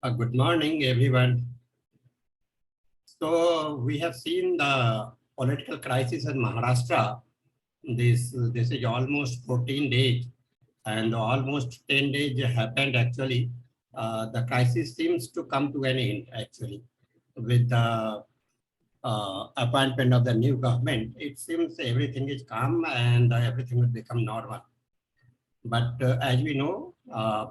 Good morning, everyone. So we have seen the political crisis in Maharashtra. This is almost 14 days, and almost 10 days happened actually. The crisis seems to come to an end actually with the appointment of the new government. It seems everything is calm and everything will become normal. But as we know,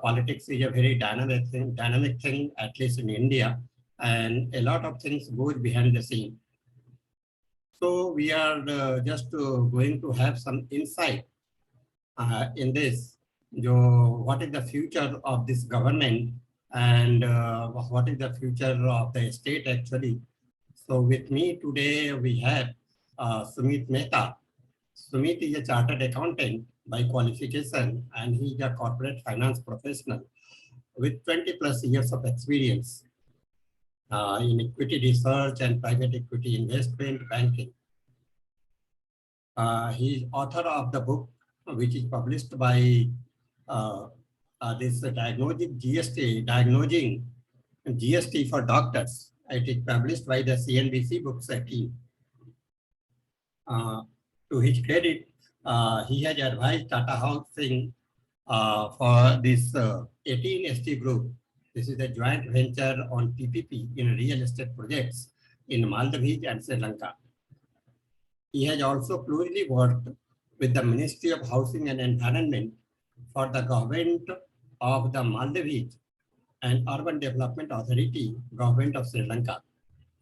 politics is a very dynamic thing, at least in India, and a lot of things goes behind the scene. So we are just going to have some insight in this. What is the future of this government and what is the future of the state actually? So with me today we have Sumeet Mehta. Sumeet is a chartered accountant by qualification and he is a corporate finance professional with 20 plus years of experience in equity research and private equity investment banking. He is author of the book which is published by this diagnosing GST for doctors. It is published by the CNBC books team. To his credit, he has advised Tata Housing for this 18ST group. This is a joint venture on PPP in real estate projects in Maldives and Sri Lanka. He has also closely worked with the Ministry of Housing and Environment for the government of the Maldives and Urban Development Authority, government of Sri Lanka.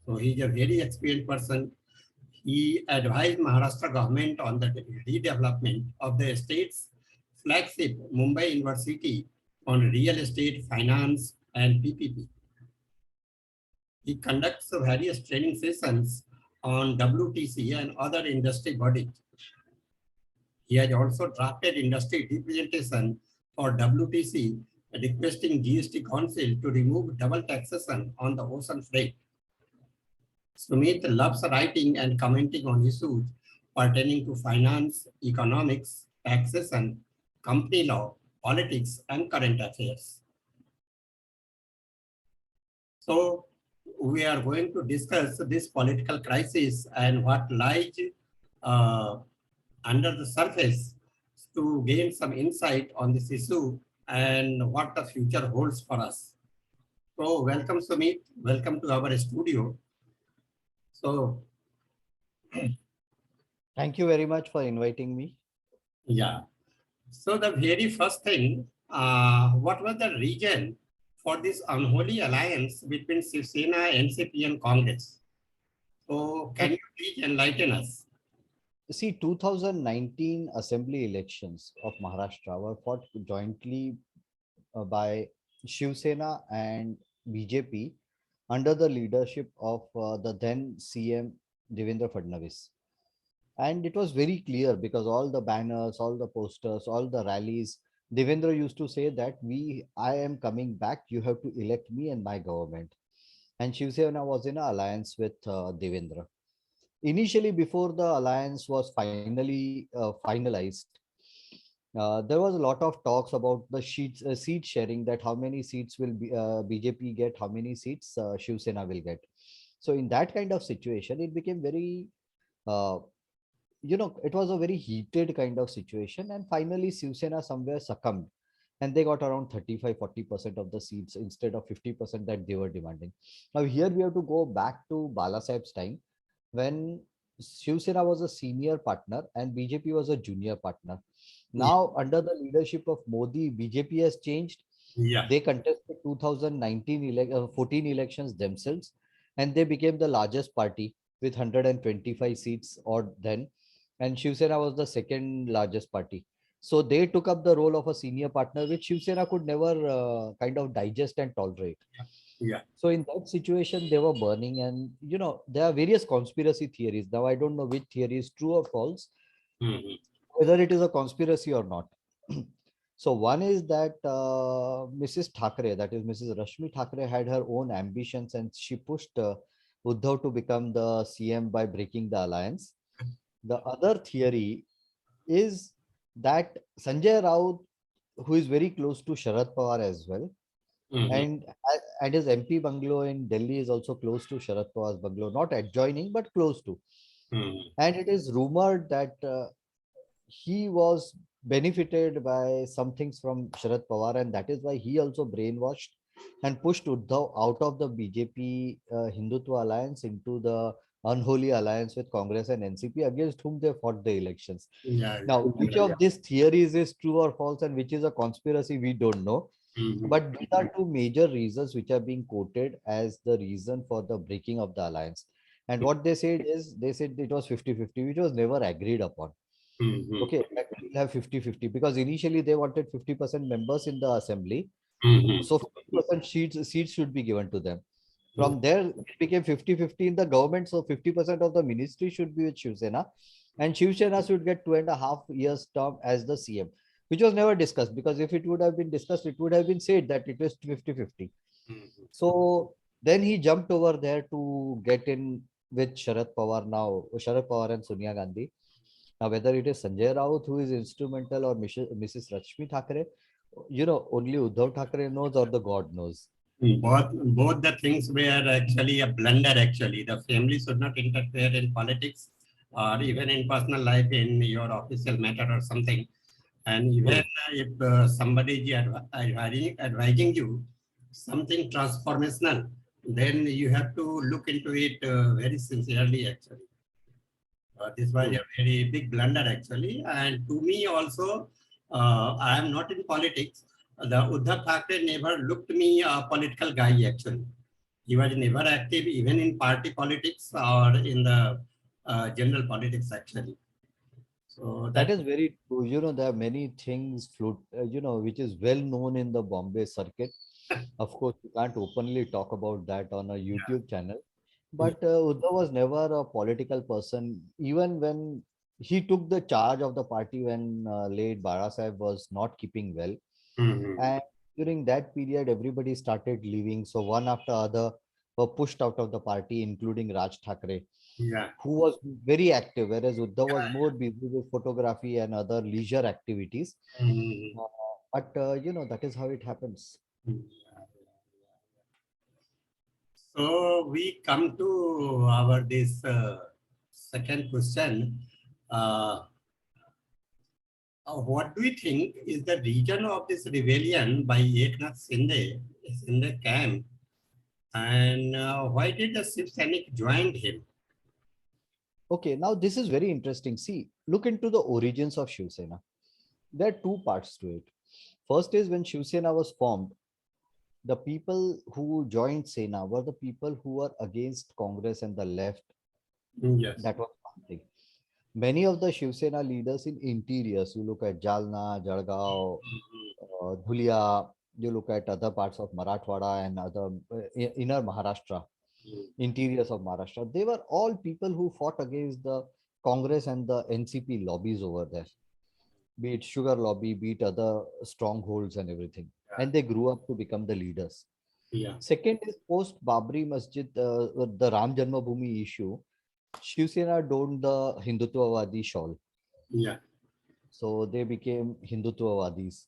So he is a very experienced person. He advised Maharashtra government on the redevelopment of the state's flagship Mumbai University on real estate, finance, and PPP. He conducts various training sessions on WTC and other industry bodies. He has also drafted industry representation for WTC requesting GST Council to remove double taxation on the ocean freight. Sumeet loves writing and commenting on issues pertaining to finance, economics, taxation, company law, politics, and current affairs. So we are going to discuss this political crisis and what lies under the surface to gain some insight on this issue and what the future holds for us. So welcome Sumeet, welcome to our studio. So thank you very much for inviting me. yeah, so the very first thing, what was the reason for this unholy alliance between Shiv Sena, NCP and Congress? So can you please enlighten us? See, 2019 assembly elections of Maharashtra were fought jointly by Shiv Sena and BJP under the leadership of the then CM Devendra Fadnavis. And it was very clear because all the banners, all the posters, all the rallies, Devendra used to say that I am coming back, you have to elect me and my government. And Shiv Sena was in an alliance with Devendra. Initially, before the alliance was finally finalized, there was a lot of talks about the seat sharing, that how many seats will BJP get, how many seats Shiv Sena will get. So in that kind of situation, it became very, it was a very heated kind of situation. And finally, Shiv Sena somewhere succumbed. And they got around 35-40% of the seats instead of 50% that they were demanding. Now here we have to go back to Bala Saheb's time, when Shiv Sena was a senior partner and BJP was a junior partner. Now, under the leadership of Modi, BJP has changed. Yeah. They contested 14 elections themselves, and they became the largest party with 125 seats or then. And Shiv Sena was the second largest party. So they took up the role of a senior partner, which Shiv Sena could never kind of digest and tolerate. Yeah. So in that situation, they were burning, and there are various conspiracy theories. Now I don't know which theory is true or false, whether it is a conspiracy or not. So one is that Mrs. Thackeray, that is Mrs. Rashmi Thackeray, had her own ambitions, and she pushed Uddhav to become the CM by breaking the alliance. The other theory is that Sanjay Raut, who is very close to Sharad Pawar as well, And and his MP bungalow in Delhi is also close to Sharad Pawar's bungalow, not adjoining but close to. And it is rumored that he was benefited by some things from Sharad Pawar, and that is why he also brainwashed and pushed Uddhav out of the BJP Hindutva alliance into the unholy alliance with Congress and NCP, against whom they fought the elections. Now, which of these theories is true or false and which is a conspiracy, we don't know. But these are two major reasons which are being quoted as the reason for the breaking of the alliance. And what they said is, they said it was 50-50, which was never agreed upon. Okay, that we'll have 50-50, because initially they wanted 50% members in the assembly. So 50% seats should be given to them. From there, it became 50-50 in the government. So 50% of the ministry should be with Shiv Sena, and Shiv Sena should get 2.5 years term as the CM, which was never discussed, because if it would have been discussed, it would have been said that it was 50-50. So then he jumped over there to get in with Sharad Pawar now, Sharad Pawar and Sonia Gandhi. Now, whether it is Sanjay Raut who is instrumental or Mrs. Rashmi Thackeray, only Uddhav Thakarey knows, or the God knows. Both the things were actually a blunder. Actually, the family should not interfere in politics or even in personal life in your official matter or something. And even if somebody is advising you something transformational, then you have to look into it very sincerely. Actually, this was a very big blunder actually. And to me also, I am not in politics. The Uddhav Thackeray never looked me a political guy actually. He was never active even in party politics or in the general politics actually. So That is very true. There are many things which is well known in the Bombay circuit. Of course, you can't openly talk about that on a YouTube channel. But Uddhav was never a political person. Even when he took the charge of the party when late Bala Sahib was not keeping well. And during that period, everybody started leaving. So one after other were pushed out of the party, including Raj Thackeray, who was very active, whereas Uddhav was more busy with photography and other leisure activities. But that is how it happens. So we come to our this second question. What do you think is the reason of this rebellion by Eknath Shinde in the camp, and why did the Shiv Sainik join him? Okay, now this is very interesting. See, look into the origins of Shiv Sena. There are two parts to it. First is when Shiv Sena was formed, the people who joined Sena were the people who were against Congress and the left. Yes. That was one thing. Many of the Shiv Sena leaders in interiors, you look at Jalna, Jalgaon, Dhulia, you look at other parts of Marathwada and other inner Maharashtra, interiors of Maharashtra, they were all people who fought against the Congress and the NCP lobbies over there, be it sugar lobby, be it other strongholds and everything. And they grew up to become the leaders. Second is post Babri Masjid, the Ram Janmabhoomi issue, Shiv Sena donned the Hindutvavadi shawl. So they became Hindutvavadis.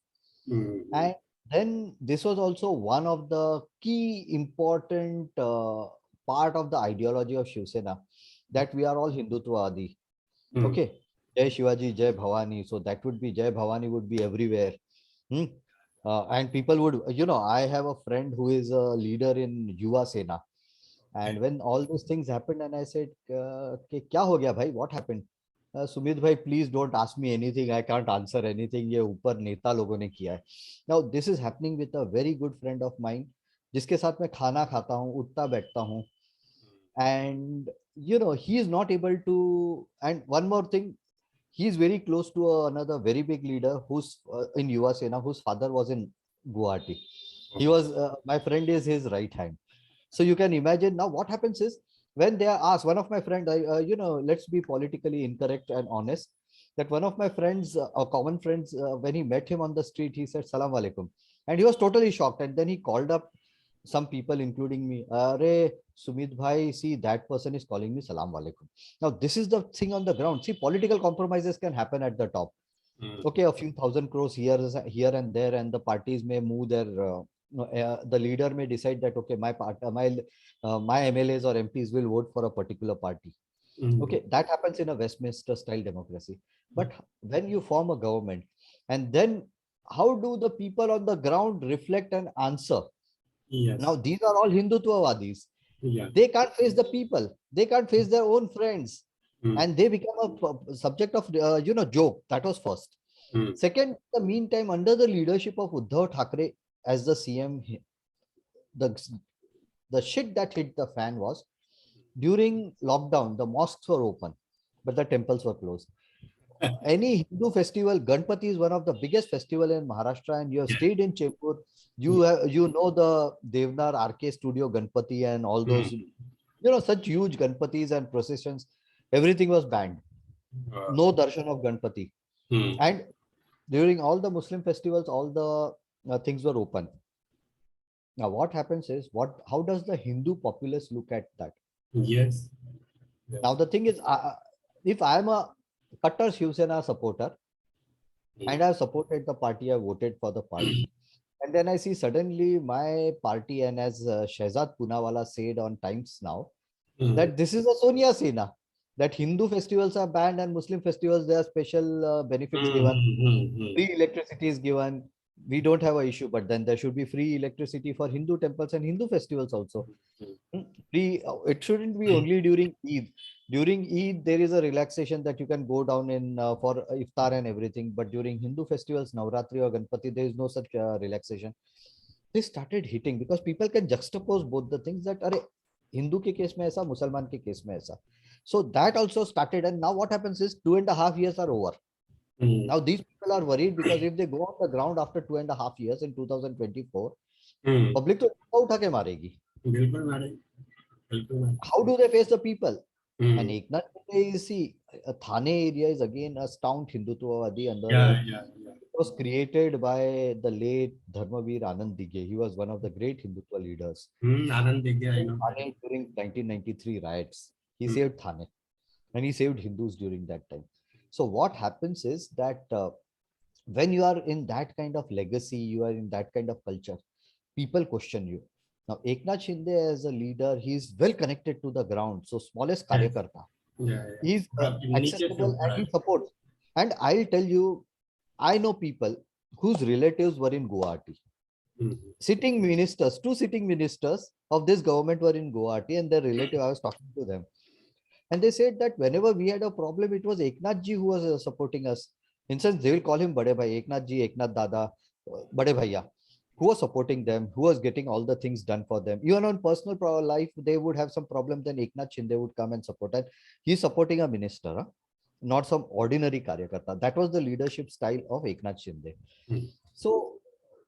And then this was also one of the key important part of the ideology of Shiv Sena, that we are all Hindutvavadi. Okay. Jai Shivaji, Jai Bhavani. So that would be Jai Bhavani would be everywhere. And people would, I have a friend who is a leader in Yuva Sena. And when all those things happened, and I said, kya ho gaya bhai? What happened? Sumeet bhai, please don't ask me anything. I can't answer anything. ये ऊपर नेता लोगों ने किया है. Now this is happening with a very good friend of mine, जिसके साथ मैं खाना खाता हूँ, उठता बैठता हूँ. And he is not able to. And one more thing, he is very close to another very big leader who's in Yuva Sena, whose father was in Guwahati. He was my friend is his right hand. So you can imagine now what happens is, when they are asked, one of my friends, let's be politically incorrect and honest, that one of my friends, common friends, when he met him on the street, he said, Salam Alaikum. And he was totally shocked. And then he called up some people, including me. Arey, Sumeet bhai, see, that person is calling me Salam Alaikum. Now, this is the thing on the ground. See, political compromises can happen at the top. Okay, a few thousand crores here and there, and the parties may move their the leader may decide that okay, my MLAs or MPs will vote for a particular party. Okay, that happens in a Westminster style democracy. But when you form a government, and then how do the people on the ground reflect and answer? Yes. Now these are all Hindutvawadis. Yeah. They can't face the people. They can't face their own friends, and they become a subject of joke. That was first. Second, in the meantime, under the leadership of Uddhav Thakarey as the CM, the shit that hit the fan was during lockdown, the mosques were open, but the temples were closed. Any Hindu festival, Ganpati is one of the biggest festival in Maharashtra, and you have stayed in Chembur. You know the Devnar RK Studio Ganpati and all those, such huge Ganpatis and processions. Everything was banned. No darshan of Ganpati. And during all the Muslim festivals, all the things were open. Now, what happens is, how does the Hindu populace look at that? Yes. Now, the thing is, if I am a Qatar Shiv Sena supporter and I have supported the party, I voted for the party, and then I see suddenly my party, and as Shehzad Poonawalla said on Times Now, that this is a Sonia Sena, that Hindu festivals are banned and Muslim festivals, there are special benefits given, free electricity is given. We don't have an issue, but then there should be free electricity for Hindu temples and Hindu festivals also. It shouldn't be only during Eid. During Eid, there is a relaxation that you can go down in for iftar and everything. But during Hindu festivals, Navratri or Ganpati, there is no such relaxation. They started hitting because people can juxtapose both the things that are Hindu ke case mein aisa, Musalman ke case mein aisa. So that also started, and now what happens is 2.5 years are over. Now these people are worried because if they go on the ground after 2.5 years in 2024, public to उठा के मारेगी. How do they face the people? And Eknath Shinde, see, Thane area is again a staunch Hindutva It was created by the late Dharmavir Anand Dighe. He was one of the great Hindutva leaders. Anand Dighe, I know. Thane during 1993 riots, he saved Thane, and he saved Hindus during that time. So what happens is that when you are in that kind of legacy, you are in that kind of culture, people question you. Now, Eknath Shinde as a leader, he is well connected to the ground. So, smallest karyakarta. He's accessible and he supports. And I'll tell you, I know people whose relatives were in Guwahati. Sitting ministers, two sitting ministers of this government were in Guwahati, and their relative, I was talking to them. And they said that whenever we had a problem, it was Eknath ji who was supporting us. In sense, they will call him Bade Bhai, Eknath ji, Eknath Dada, Bade Bhaiya, who was supporting them, who was getting all the things done for them. Even on personal life, they would have some problem, then Eknath Shinde would come and support. And he's supporting a minister, not some ordinary karyakarta. That was the leadership style of Eknath Shinde. So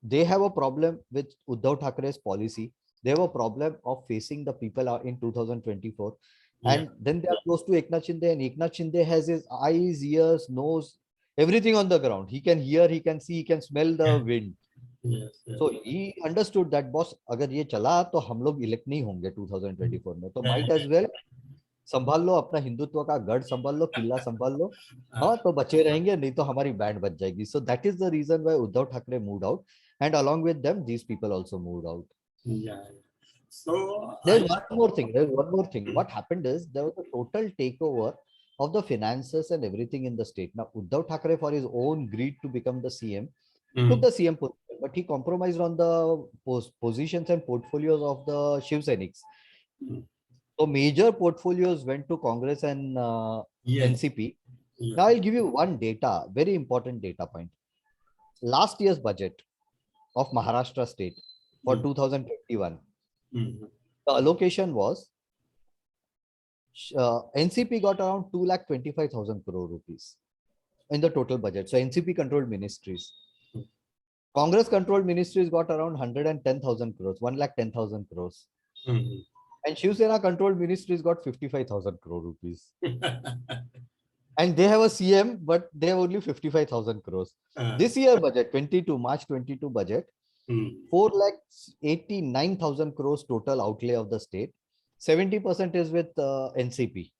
they have a problem with Uddhav Thakarey's policy. They have a problem of facing the people in 2024. And then they are close to Eknath Shinde, and Eknath Shinde has his eyes, ears, nose, everything on the ground. He can hear, he can see, he can smell the wind. So he understood that, boss, अगर ये चला तो हम लोग elect नहीं होंगे 2024 में, तो might as well संभाल लो अपना हिंदुत्व का गढ़, संभाल लो किला, संभाल लो, हाँ तो बचे रहेंगे, नहीं तो हमारी बैंड बच जाएगी. So that is the reason why Uddhav Thackeray moved out, and along with them these people also moved out. So there's one more thing. What happened is there was a total takeover of the finances and everything in the state. Now Uddhav Thackray, for his own greed to become the CM, took the CM position, but he compromised on the positions and portfolios of the Shiv Senics. So major portfolios went to Congress and NCP. Now I'll give you one data, very important data point. Last year's budget of Maharashtra state for 2021, the allocation was NCP got around 2,25,000 crore rupees in the total budget. So NCP controlled ministries. Congress controlled ministries got around 110,000 crores, 1,10,000 crores. And Shiv Sena controlled ministries got 55,000 crore rupees. And they have a CM, but they have only 55,000 crores. This year budget, March 22 budget, 4,89,000 crores total outlay of the state. 70% is with NCP.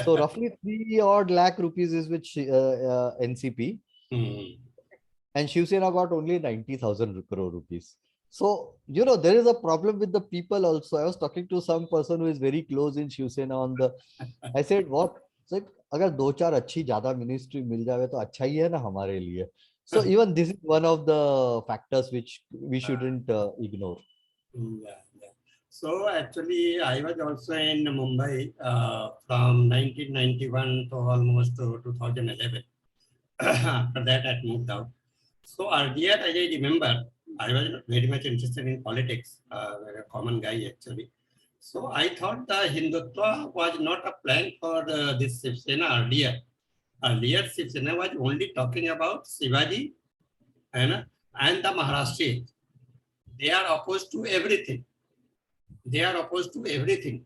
So roughly 3 odd lakh rupees is with NCP. and Shiv Sena got only 90,000 crore rupees. So, you know, there is a problem with the people also. I was talking to some person who is very close in Shiv Sena on the, I said, what? So, अगर दो चार अच्छी ज्यादा ministry मिल जावे तो अच्छा ही है ना हमारे लिए. So even this is one of the factors which we shouldn't ignore. Yeah, yeah. So actually, I was also in Mumbai from 1991 to almost 2011. After that, I moved out. So earlier, as I remember, I was very much interested in politics, a common guy actually. So I thought the Hindutva was not a plan for this Shiv Sena earlier. Earlier, Shiv Sena was only talking about Shivaji and the Maharashtrians. They are opposed to everything. They are opposed to everything.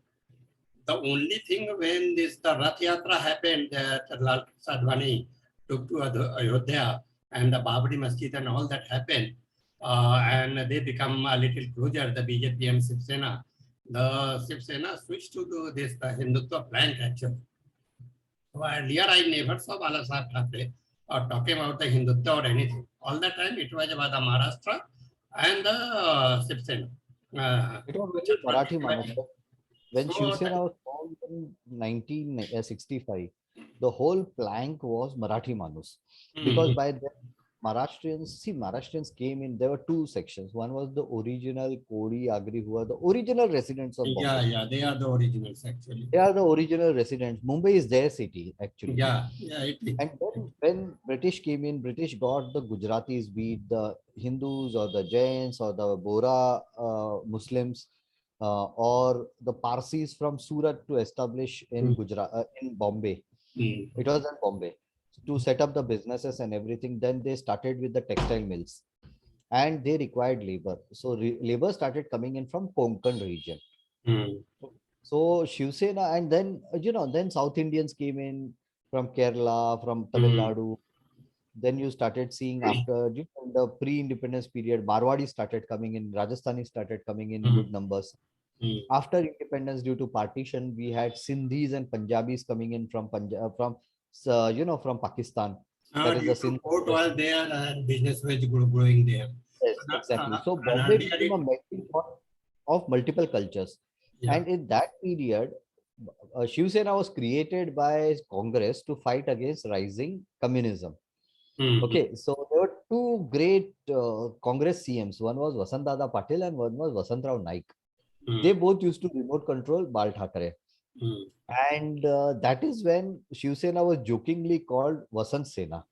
The only thing when the Rath Yatra happened, that Lal Sadhwani took to Ayodhya and the Babri Masjid and all that happened, and they become a little closer, the BJP and Shiv Sena. The Shiv Sena switched to this the Hindutva plank actually. So earlier I never saw Bala Sahib Thackeray or talking about the Hindutva or anything. All the time it was about the Maharashtra and the Shiv Sena. It was Which very are not Marathi divided. Manus. When Shiv So Sena was formed in 1965, the whole plank was Marathi Manus. Because by then, Maharashtrians came in, there were two sections. One was the original Kodi Agri, who are the original residents of yeah, Bombay. yeah, they are the originals actually. They are the original residents. Mumbai is their city, actually. Yeah, yeah, it is. And then when British came in, British got the Gujaratis, be it the Hindus or the Jains or the Bora Muslims or the Parsis from Surat to establish in Gujarat, in Bombay. It was in Bombay to set up the businesses and everything. Then they started with the textile mills, and they required labor. So labor started coming in from Konkan region. So Shiv Sena, and then then South Indians came in from Kerala, from Tamil Nadu. Then you started seeing after the pre-independence period, Marwadi started coming in, Rajasthani started coming in good numbers. After independence, due to partition, we had Sindhis and Punjabis coming in from Punjab, from Pakistan. That is Due the to Sindh. port was there and business was growing there. Yes, So exactly. So and Bombay earlier became a melting pot of multiple cultures. yeah. And in that period, Shiv Sena was created by Congress to fight against rising communism. Okay, so there were two great Congress CMs. One was Vasantdada Patil and one was Vasantrao Naik. They both used to remote control Bal Thackeray. And that is when Shiv Sena was jokingly called Vasant Sena.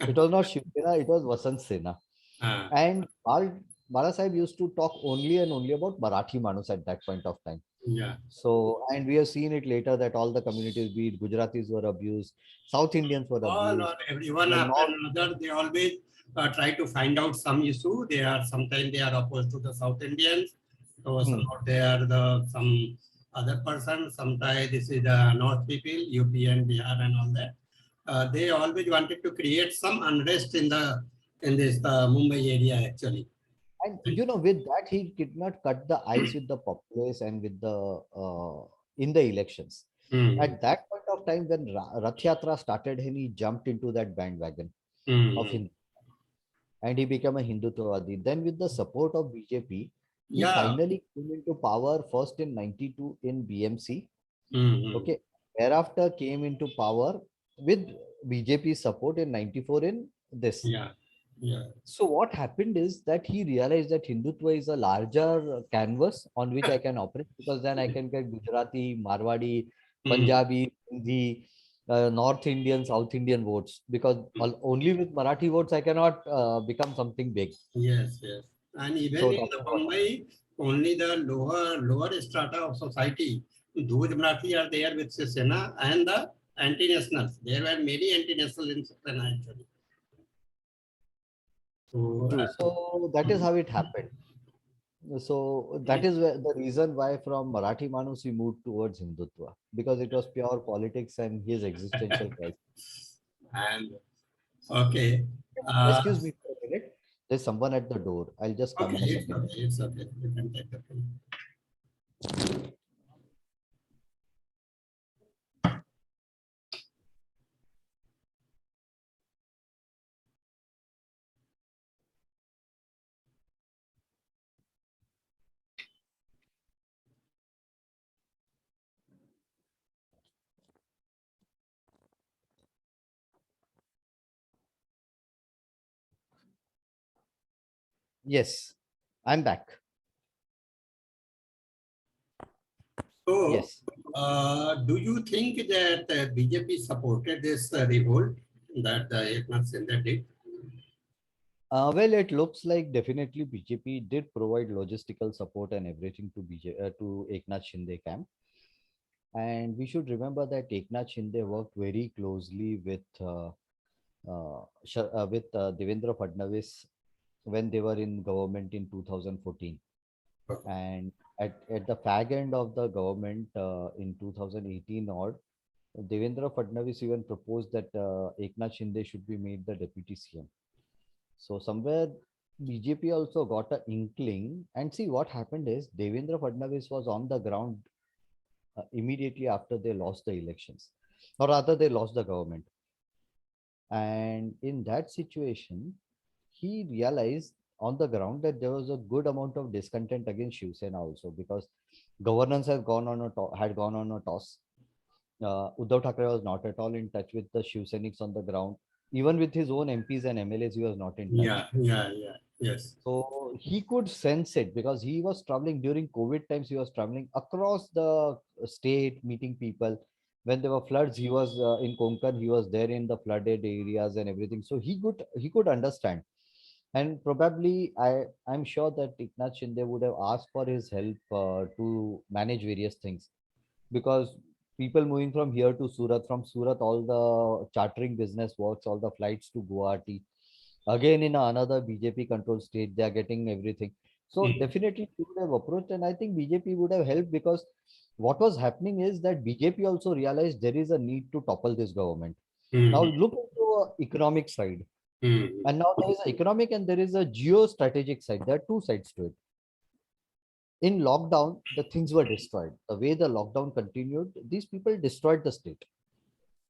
It was not Shiv Sena, it was Vasant Sena. And Bala Sahib used to talk only and only about Marathi Manus at that point of time. Yeah. So, and we have seen it later that all the communities, be it Gujaratis were abused, South Indians were All abused. or everyone after another, they always try to find out some issue. They are sometimes they are opposed to the South Indians. So somehow they are some other person. Sometimes this is the North people, UP and Bihar and all that. They always wanted to create some unrest in this Mumbai area actually. And with that, he did not cut the ice with the populace and with the in the elections. At that point of time, when Rath Yatra started, and he jumped into that bandwagon of Hindu, and he became a Hindutvawadi. Then, with the support of BJP, he finally came into power first in '92 in BMC. Okay, thereafter came into power with BJP support in '94 in this. Yeah. Yeah. So what happened is that he realized that Hindutva is a larger canvas on which I can operate, because then I can get Gujarati, Marwadi, Punjabi, Hindi, North Indian, South Indian votes, because only with Marathi votes I cannot become something big. Yes, yes. And even So in that the is what Mumbai, only the lower strata of society, those Marathi are there with Shiv Sena and the anti-nationals. There were many anti-nationals in Shiv Sena actually. So, true. So that is how it happened. So that is the reason why from Marathi Manus we moved towards Hindutva, because it was pure politics and his existential crisis. and okay. Excuse me for a minute. There's someone at the door. I'll just come Okay, in a it's second. okay, it's okay. You can take the pen. Yes, I'm back. So, Yes. do you think that BJP supported this revolt that Eknath Shinde did? Well, it looks like definitely BJP did provide logistical support and everything to to Eknath Shinde camp. And we should remember that Eknath Shinde worked very closely with Devendra Fadnavis when they were in government in 2014. And at the fag end of the government in 2018 or Devendra Fadnavis even proposed that Eknath Shinde should be made the deputy CM. So somewhere BJP also got an inkling. And see what happened is Devendra Fadnavis was on the ground immediately after they lost the elections, or rather they lost the government. And in that situation, he realized on the ground that there was a good amount of discontent against Shiv Sena also, because governance had gone on a toss. Uddhav Thakarey was not at all in touch with the Shiv Sainiks on the ground. Even with his own MPs and MLAs, he was not in touch. Yes. So he could sense it because he was traveling during COVID times. He was traveling across the state, meeting people. When there were floods, he was in Konkan. He was there in the flooded areas and everything. So he could understand. And probably I'm sure that Eknath Shinde would have asked for his help to manage various things, because people moving from here to Surat, from Surat, all the chartering business works, all the flights to Guwahati. Again, in another BJP controlled state, they are getting everything. So Mm. definitely he would have approached, and I think BJP would have helped, because what was happening is that BJP also realized there is a need to topple this government. Now Mm. look into a economic side, Mm. and now there is an economic and there is a geostrategic side. There are two sides to it. In lockdown, the things were destroyed. The way the lockdown continued, these people destroyed the state.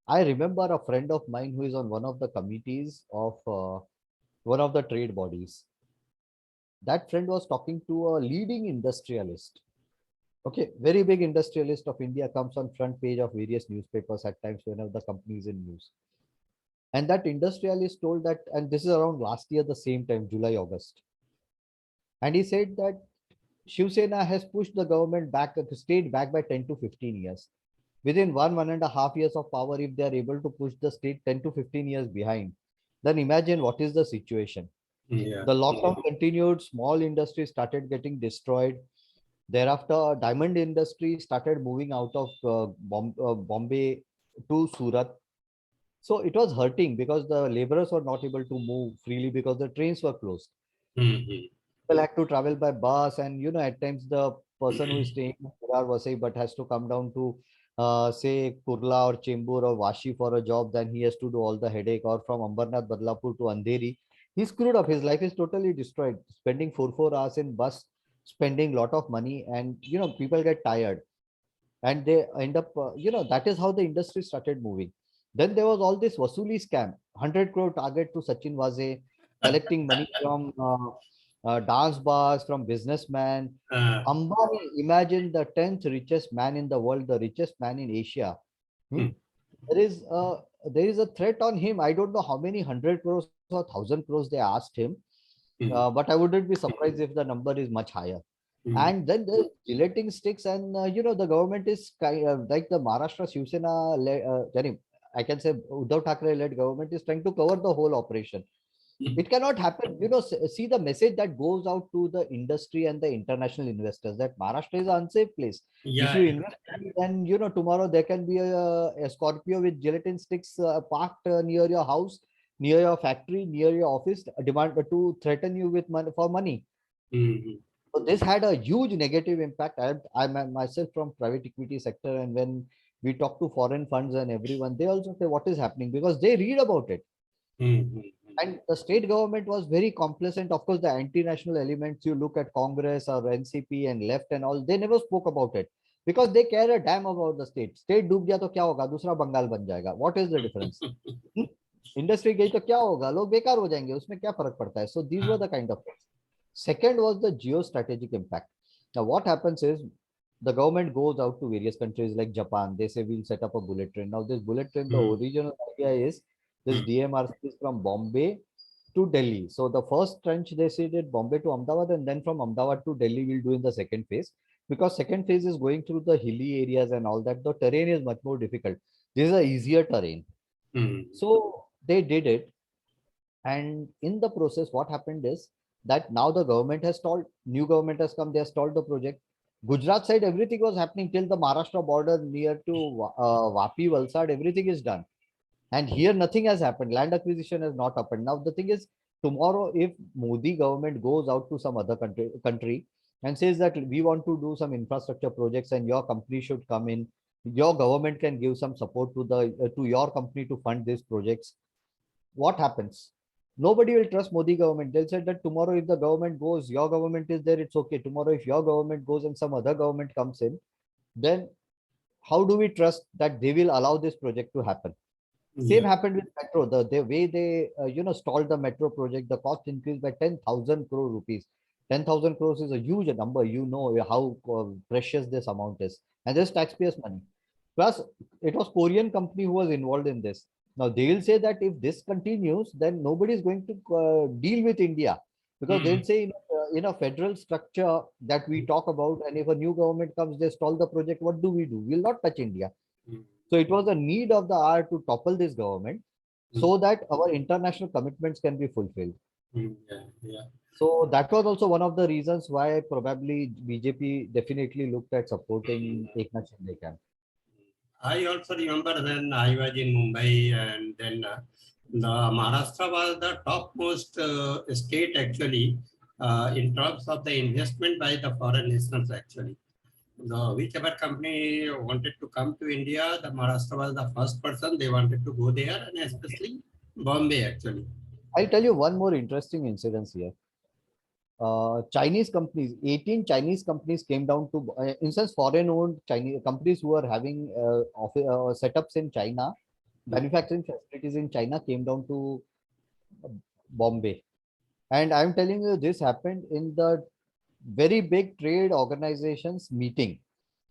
I remember a friend of mine who is on one of the committees of one of the trade bodies. That friend was talking to a leading industrialist. Okay, very big industrialist of India, comes on front page of various newspapers at times whenever the company is in news. And that industrialist told that, and this is around last year, the same time, July, August. And he said that Shiv Sena has pushed the government back, the state back by 10 to 15 years. Within 1.5 years of power, if they are able to push the state 10 to 15 years behind, then imagine what is the situation. Yeah. The lockdown continued, small industries started getting destroyed. Thereafter, diamond industry started moving out of Bombay to Surat. So it was hurting because the laborers were not able to move freely because the trains were closed. Mm. People had to travel by bus, and at times the person who is staying in Virar Vasai but has to come down to say Kurla or Chembur or Vashi for a job, then he has to do all the headache, or from Ambernath Badlapur to Andheri. He's screwed up. His life is totally destroyed. Spending 4 hours in bus, spending lot of money, and people get tired and they end up that is how the industry started moving. Then there was all this Vasuli scam, 100 crore target to Sachin Vaze, collecting money from dance bars, from businessmen. Uh, Ambani, imagine the 10th richest man in the world, the richest man in Asia. Hmm? mm. There is a threat on him. I don't know how many 100 crores or 1,000 crores they asked him, Mm. but I wouldn't be surprised if the number is much higher. Mm. And then the gelating sticks, and the government is like the Maharashtra Shiv Sena, I can say Uddhav Thakarey led government is trying to cover the whole operation. It cannot happen. See the message that goes out to the industry and the international investors that Maharashtra is an unsafe place. If Yeah. you invest, then tomorrow there can be a Scorpio with gelatin sticks parked near your house, near your factory, near your office, demand to threaten you with money for money. Mm. So this had a huge negative impact. I'm myself from private equity sector, and when we talk to foreign funds and everyone, they also say what is happening because they read about it. Mm. And the state government was very complacent. Of course, the anti-national elements, you look at Congress or NCP and left and all, they never spoke about it because they care a damn about the state. State डूब गया तो क्या होगा? दूसरा बंगाल बन जाएगा. What is the difference? Industry गई तो क्या होगा? लोग बेकार हो जाएंगे. उसमें क्या फर्क पड़ता है? So these were the kind of things. Second was the geostrategic impact. Now, what happens is the government goes out to various countries like Japan. They say we'll set up a bullet train. Now, this bullet train, the Mm. original idea is this Mm. DMRC is from Bombay to Delhi. So the first trench they said it Bombay to Ahmedabad, and then from Ahmedabad to Delhi we'll do in the second phase, because second phase is going through the hilly areas and all that. The terrain is much more difficult. This is a easier terrain. So they did it, and in the process, what happened is that now the government has stalled. New government has come. They have stalled the project. Gujarat side, everything was happening till the Maharashtra border near to Vapi, Valsad. Everything is done. And here nothing has happened. Land acquisition has not happened. Now the thing is, tomorrow if Modi government goes out to some other country and says that we want to do some infrastructure projects and your company should come in, your government can give some support to the to your company to fund these projects. What happens? Nobody will trust Modi government. They'll say that tomorrow if the government goes, your government is there, it's okay. Tomorrow if your government goes and some other government comes in, then how do we trust that they will allow this project to happen? Same happened with metro. The way they stalled the metro project, the cost increased by 10,000 crore rupees. 10,000 crores is a huge number. You know how precious this amount is, and this taxpayers' money. Plus, it was Korean company who was involved in this. Now they will say that if this continues, then nobody is going to deal with India, because they'll say in a federal structure that we talk about, and if a new government comes, they stall the project. What do? We'll not touch India. So it was a need of the hour to topple this government so that our international commitments can be fulfilled. So that was also one of the reasons why probably BJP definitely looked at supporting Eknath Shinde camp. I also remember when I was in Mumbai, and then the Maharashtra was the topmost state actually in terms of the investment by the foreign nationals actually. Whichever company wanted to come to India, the Maharashtra was the first person they wanted to go there, and especially Bombay actually. I'll tell you one more interesting incident here. Chinese companies, 18 Chinese companies came down to, instance foreign owned Chinese companies who are having setups in China, manufacturing facilities in China came down to Bombay. And I'm telling you, this happened in the very big trade organizations meeting.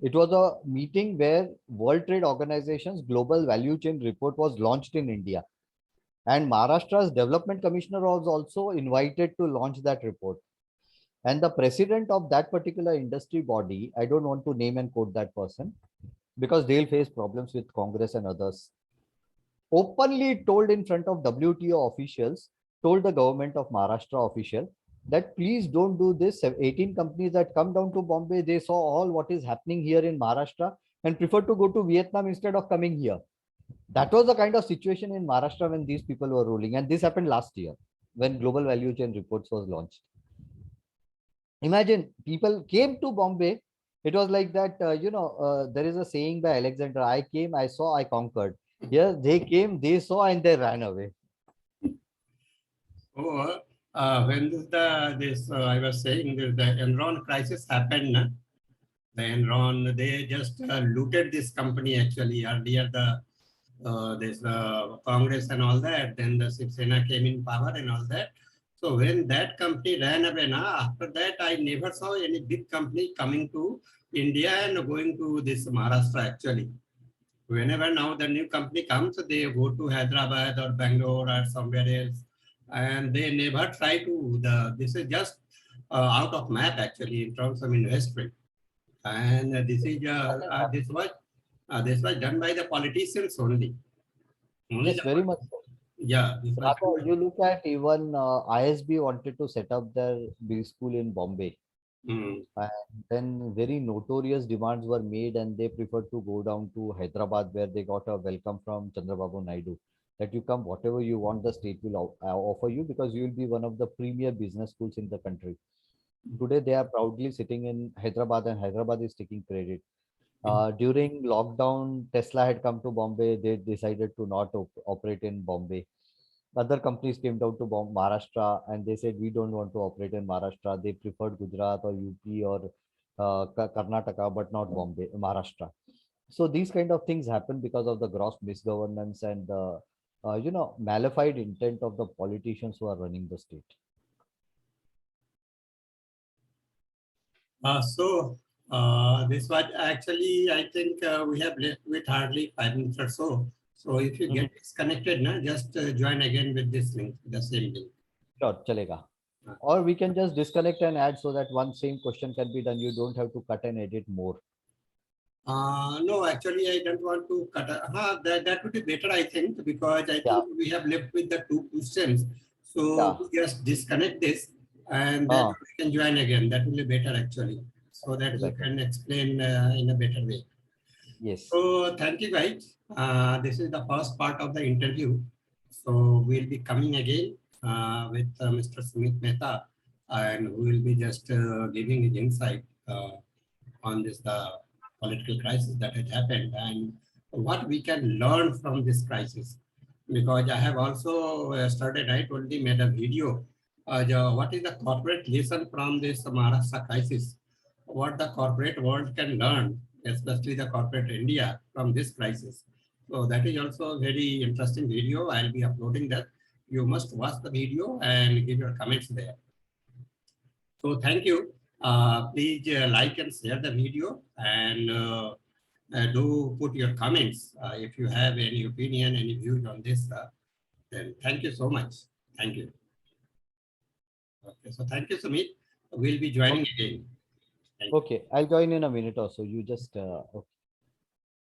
It was a meeting where World Trade Organization's Global Value Chain Report was launched in India. And Maharashtra's Development Commissioner was also invited to launch that report. And the president of that particular industry body, I don't want to name and quote that person because they'll face problems with Congress and others, openly told in front of WTO officials, told the government of Maharashtra official that please don't do this. 18 companies that come down to Bombay, they saw all what is happening here in Maharashtra and prefer to go to Vietnam instead of coming here. That was the kind of situation in Maharashtra when these people were ruling. And this happened last year when Global Value Chain Reports was launched. Imagine people came to Bombay. It was like that, there is a saying by Alexander, I came, I saw, I conquered. Here they came, they saw, and they ran away. Oh, when I was saying the Enron crisis happened, the Enron, they just looted this company actually. Earlier, this Congress and all that, then the Shiv Sena came in power and all that. So when that company ran away, after that, I never saw any big company coming to India and going to this Maharashtra actually. Whenever now the new company comes, they go to Hyderabad or Bangalore or somewhere else, and they never try to, this is just out of map actually in terms of investment. And this was done by the politicians only. Yes, very much so. Yeah. You look at even ISB wanted to set up their B school in Bombay. And then very notorious demands were made and they preferred to go down to Hyderabad where they got a welcome from Chandrababu Naidu that you come, whatever you want, the state will offer you because you will be one of the premier business schools in the country. Today, they are proudly sitting in Hyderabad and Hyderabad is taking credit. During lockdown, Tesla had come to Bombay. They decided to not operate in Bombay. Other companies came down to Maharashtra and they said, we don't want to operate in Maharashtra. They preferred Gujarat or UP or Karnataka, but not Bombay, Maharashtra. So these kind of things happen because of the gross misgovernance and the, malified intent of the politicians who are running the state. This was actually, I think we have left with hardly 5 minutes or so. So if you get disconnected, just join again with this link, the same link. Sure, chalega. Or we can just disconnect and add so that one same question can be done. You don't have to cut and edit more. No, actually, I don't want to cut. That would be better, I think, because I Yeah, think we have left with the two questions. So yeah. we just disconnect this and then Ah, we can join again. That will be better, actually, so that will that be you better. can explain in a better way. Yes. So thank you, guys. This is the first part of the interview. So we'll be coming again with Mr. Sumeet Mehta, and we will be just giving his insight on this the political crisis that had happened and what we can learn from this crisis. Because I have also started, I already made a video. What is the corporate lesson from this Maharashtra crisis? What the corporate world can learn, especially the corporate India, from this crisis. So that is also a very interesting video. I'll be uploading that. You must watch the video and give your comments there. So thank you. Please like and share the video and do put your comments if you have any opinion, any views on this. Then thank you so much. Thank you. Okay, so thank you, Sumit. We'll be joining Okay. again. Thank you. Okay. I'll join in a minute or so. You just okay.